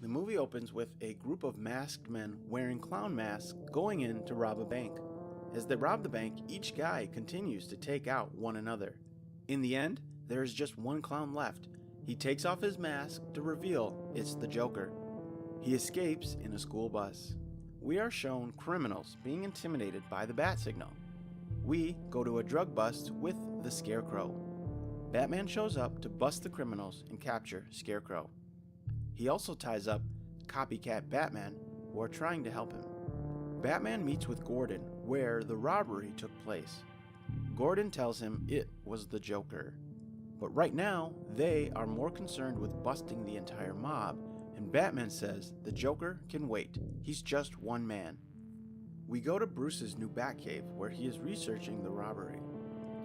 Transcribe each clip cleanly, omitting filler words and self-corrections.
The movie opens with a group of masked men wearing clown masks going in to rob a bank. As they rob the bank, each guy continues to take out one another. In the end, there is just one clown left. He takes off his mask to reveal it's the Joker. He escapes in a school bus. We are shown criminals being intimidated by the bat signal. We go to a drug bust with the Scarecrow. Batman shows up to bust the criminals and capture Scarecrow. He also ties up copycat Batman who are trying to help him. Batman meets with Gordon where the robbery took place. Gordon tells him it was the Joker. But right now, they are more concerned with busting the entire mob, and Batman says the Joker can wait. He's just one man. We go to Bruce's new Batcave where he is researching the robbery.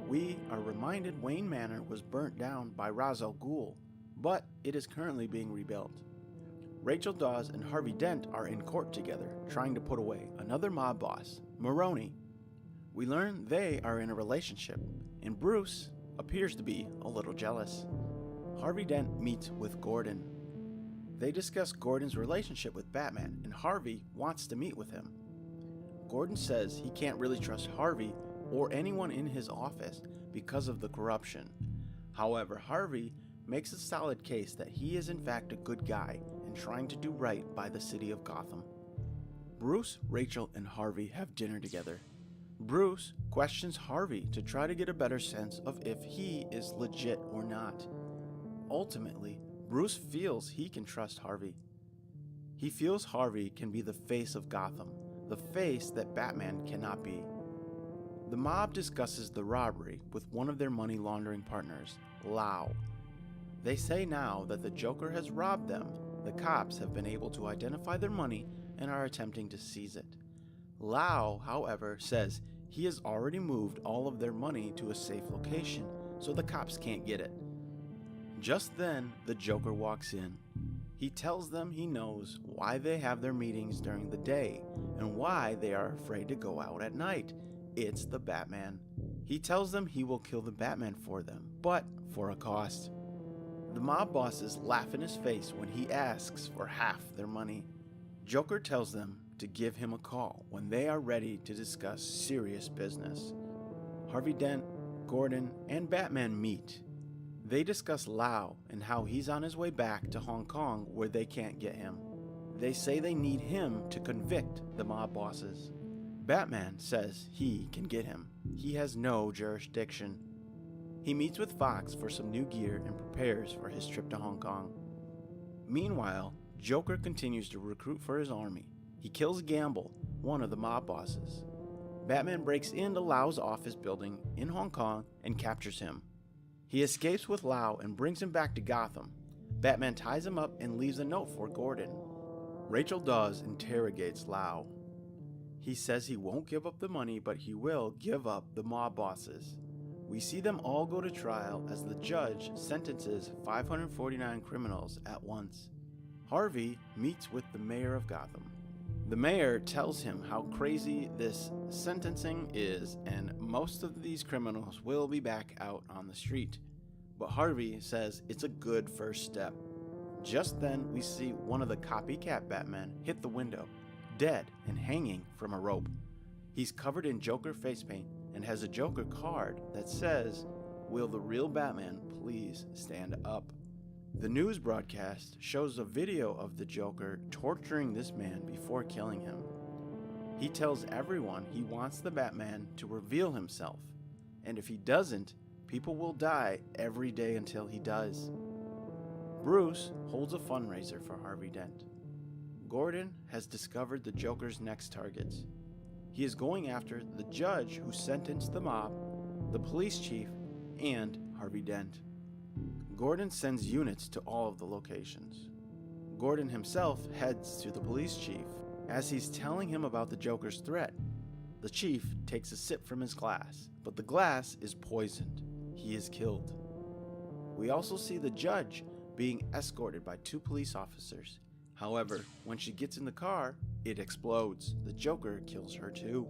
We are reminded Wayne Manor was burnt down by Ra's al Ghul, but it is currently being rebuilt. Rachel Dawes and Harvey Dent are in court together, trying to put away another mob boss, Maroni. We learn they are in a relationship, and Bruce appears to be a little jealous. Harvey Dent meets with Gordon. They discuss Gordon's relationship with Batman, and Harvey wants to meet with him. Gordon says he can't really trust Harvey or anyone in his office because of the corruption. However, Harvey makes a solid case that he is in fact a good guy and trying to do right by the city of Gotham. Bruce, Rachel, and Harvey have dinner together. Bruce questions Harvey to try to get a better sense of if he is legit or not. Ultimately, Bruce feels he can trust Harvey. He feels Harvey can be the face of Gotham, the face that Batman cannot be. The mob discusses the robbery with one of their money laundering partners, Lau. They say now that the Joker has robbed them, the cops have been able to identify their money and are attempting to seize it. Lau, however, says he has already moved all of their money to a safe location, so the cops can't get it. Just then, the Joker walks in. He tells them he knows why they have their meetings during the day and why they are afraid to go out at night. It's the Batman. He tells them he will kill the Batman for them, but for a cost. The mob bosses laugh in his face when he asks for half their money. Joker tells them to give him a call when they are ready to discuss serious business. Harvey Dent, Gordon, and Batman meet. They discuss Lau and how he's on his way back to Hong Kong where they can't get him. They say they need him to convict the mob bosses. Batman says he can get him. He has no jurisdiction. He meets with Fox for some new gear and prepares for his trip to Hong Kong. Meanwhile, Joker continues to recruit for his army. He kills Gamble, one of the mob bosses. Batman breaks into Lau's office building in Hong Kong and captures him. He escapes with Lau and brings him back to Gotham. Batman ties him up and leaves a note for Gordon. Rachel Dawes interrogates Lau. He says he won't give up the money, but he will give up the mob bosses. We see them all go to trial as the judge sentences 549 criminals at once. Harvey meets with the mayor of Gotham. The mayor tells him how crazy this sentencing is and most of these criminals will be back out on the street. But Harvey says it's a good first step. Just then we see one of the copycat Batman hit the window, dead and hanging from a rope. He's covered in Joker face paint and has a Joker card that says, "Will the real Batman please stand up?" The news broadcast shows a video of the Joker torturing this man before killing him. He tells everyone he wants the Batman to reveal himself, and if he doesn't, people will die every day until he does. Bruce holds a fundraiser for Harvey Dent. Gordon has discovered the Joker's next targets. He is going after the judge who sentenced the mob, the police chief, and Harvey Dent. Gordon sends units to all of the locations. Gordon himself heads to the police chief. As he's telling him about the Joker's threat, the chief takes a sip from his glass, but the glass is poisoned. He is killed. We also see the judge being escorted by 2 police officers. However, when she gets in the car, it explodes. The Joker kills her too.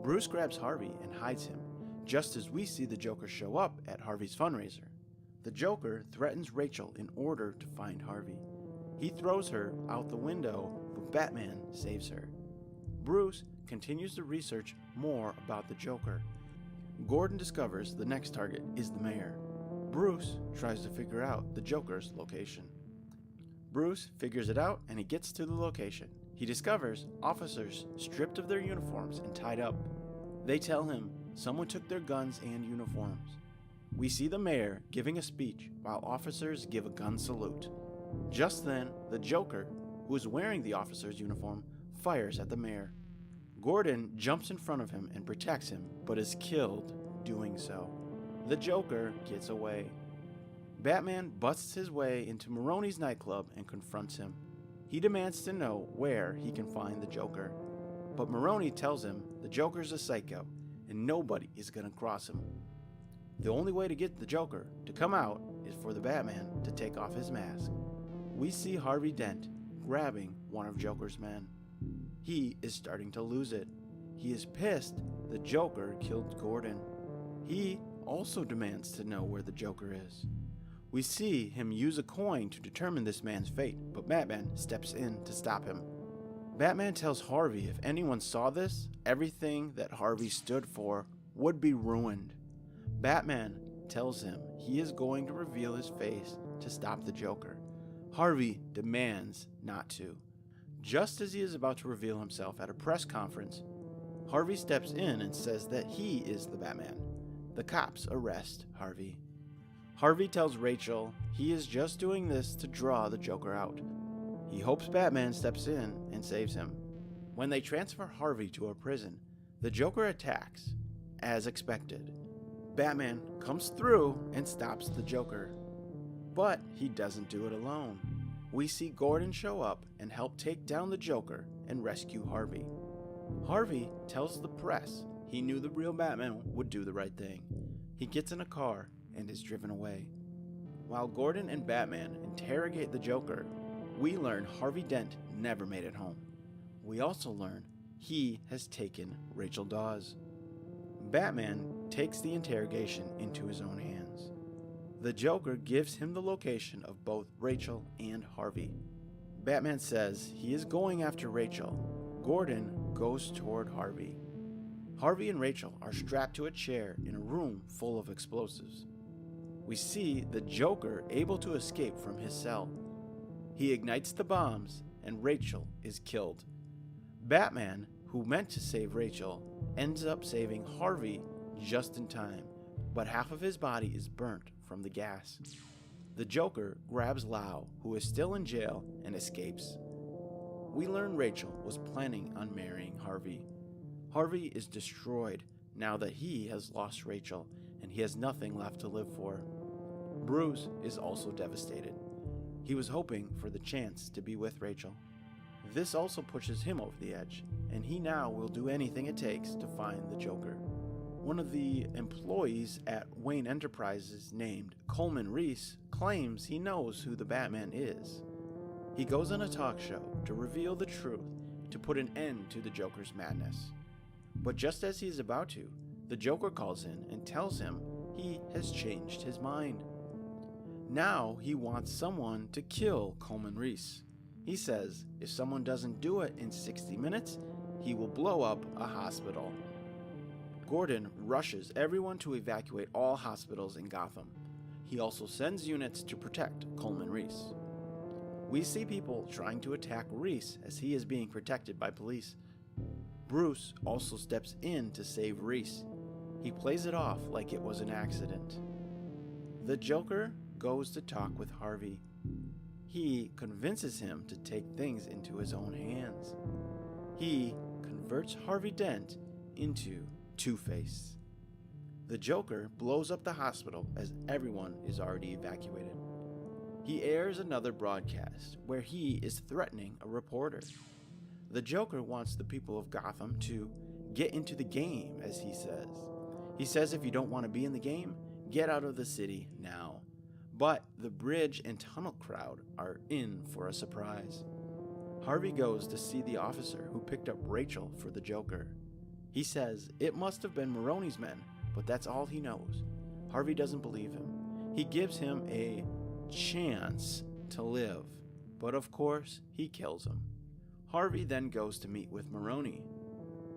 Bruce grabs Harvey and hides him, just as we see the Joker show up at Harvey's fundraiser. The Joker threatens Rachel in order to find Harvey. He throws her out the window, but Batman saves her. Bruce continues to research more about the Joker. Gordon discovers the next target is the mayor. Bruce tries to figure out the Joker's location. Bruce figures it out and he gets to the location. He discovers officers stripped of their uniforms and tied up. They tell him someone took their guns and uniforms. We see the mayor giving a speech while officers give a gun salute. Just then, the Joker, who is wearing the officer's uniform, fires at the mayor. Gordon jumps in front of him and protects him, but is killed doing so. The Joker gets away. Batman busts his way into Maroni's nightclub and confronts him. He demands to know where he can find the Joker. But Maroni tells him the Joker's a psycho and nobody is going to cross him. The only way to get the Joker to come out is for the Batman to take off his mask. We see Harvey Dent grabbing one of Joker's men. He is starting to lose it. He is pissed the Joker killed Gordon. He also demands to know where the Joker is. We see him use a coin to determine this man's fate, but Batman steps in to stop him. Batman tells Harvey if anyone saw this, everything that Harvey stood for would be ruined. Batman tells him he is going to reveal his face to stop the Joker. Harvey demands not to. Just as he is about to reveal himself at a press conference, Harvey steps in and says that he is the Batman. The cops arrest Harvey. Harvey tells Rachel he is just doing this to draw the Joker out. He hopes Batman steps in and saves him. When they transfer Harvey to a prison, the Joker attacks, as expected. Batman comes through and stops the Joker. But he doesn't do it alone. We see Gordon show up and help take down the Joker and rescue Harvey. Harvey tells the press he knew the real Batman would do the right thing. He gets in a car and is driven away. While Gordon and Batman interrogate the Joker, we learn Harvey Dent never made it home. We also learn he has taken Rachel Dawes. Batman takes the interrogation into his own hands. The Joker gives him the location of both Rachel and Harvey. Batman says he is going after Rachel. Gordon goes toward Harvey. Harvey and Rachel are strapped to a chair in a room full of explosives. We see the Joker able to escape from his cell. He ignites the bombs and Rachel is killed. Batman, who meant to save Rachel, ends up saving Harvey just in time, but half of his body is burnt from the gas. The Joker grabs Lau, who is still in jail, and escapes. We learn Rachel was planning on marrying Harvey. Harvey is destroyed now that he has lost Rachel, and he has nothing left to live for. Bruce is also devastated. He was hoping for the chance to be with Rachel. This also pushes him over the edge, and he now will do anything it takes to find the Joker. One of the employees at Wayne Enterprises named Coleman Reese claims he knows who the Batman is. He goes on a talk show to reveal the truth to put an end to the Joker's madness. But just as he is about to, the Joker calls in and tells him he has changed his mind. Now he wants someone to kill Coleman Reese. He says if someone doesn't do it in 60 minutes, he will blow up a hospital. Gordon rushes everyone to evacuate all hospitals in Gotham. He also sends units to protect Coleman Reese. We see people trying to attack Reese as he is being protected by police. Bruce also steps in to save Reese. He plays it off like it was an accident. The Joker goes to talk with Harvey. He convinces him to take things into his own hands. He converts Harvey Dent into Two-Face. The Joker blows up the hospital as everyone is already evacuated. He airs another broadcast where he is threatening a reporter. The Joker wants the people of Gotham to get into the game, as he says. He says if you don't want to be in the game, get out of the city now. But the bridge and tunnel crowd are in for a surprise. Harvey goes to see the officer who picked up Rachel for the Joker. He says it must have been Maroni's men, but that's all he knows. Harvey doesn't believe him. He gives him a chance to live. but of course he kills him. Harvey then goes to meet with Maroni.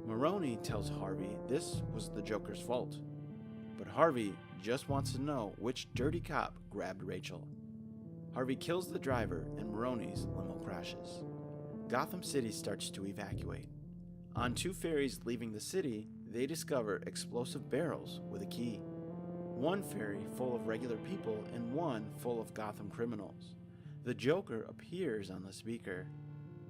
Maroni tells Harvey this was the Joker's fault, but Harvey just wants to know which dirty cop grabbed Rachel. Harvey kills the driver and Maroni's limo crashes. Gotham City starts to evacuate. On 2 ferries leaving the city, they discover explosive barrels with a key. One ferry full of regular people and one full of Gotham criminals. The Joker appears on the speaker.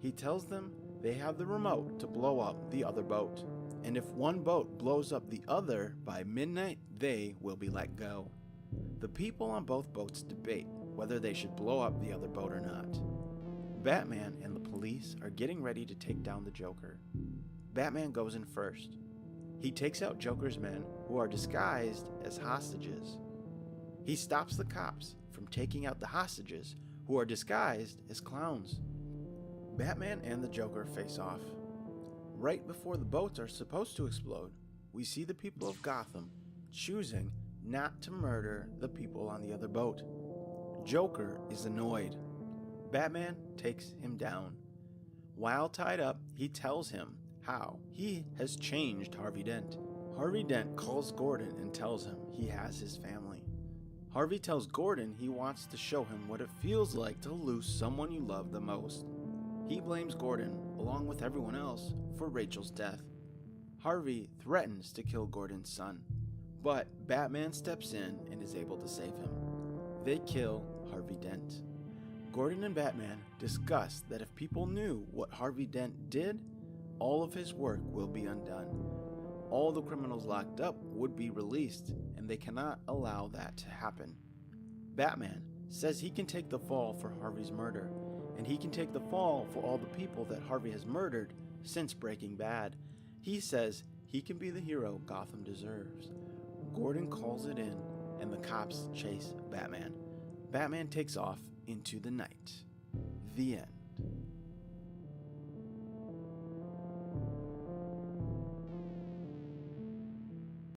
He tells them they have the remote to blow up the other boat, and if one boat blows up the other by midnight, they will be let go. The people on both boats debate whether they should blow up the other boat or not. Batman and the police are getting ready to take down the Joker. Batman goes in first. He takes out Joker's men, who are disguised as hostages. He stops the cops from taking out the hostages, who are disguised as clowns. Batman and the Joker face off. Right before the boats are supposed to explode, we see the people of Gotham choosing not to murder the people on the other boat. Joker is annoyed. Batman takes him down. While tied up, he tells him how he has changed Harvey Dent. Harvey Dent calls Gordon and tells him he has his family. Harvey tells Gordon he wants to show him what it feels like to lose someone you love the most. He blames Gordon, along with everyone else, for Rachel's death. Harvey threatens to kill Gordon's son, but Batman steps in and is able to save him. They kill Harvey Dent. Gordon and Batman discuss that if people knew what Harvey Dent did, all of his work will be undone. All the criminals locked up would be released, and they cannot allow that to happen. Batman says he can take the fall for Harvey's murder, and he can take the fall for all the people that Harvey has murdered since Breaking Bad. He says he can be the hero Gotham deserves. Gordon calls it in, and the cops chase Batman. Batman takes off into the night. The end.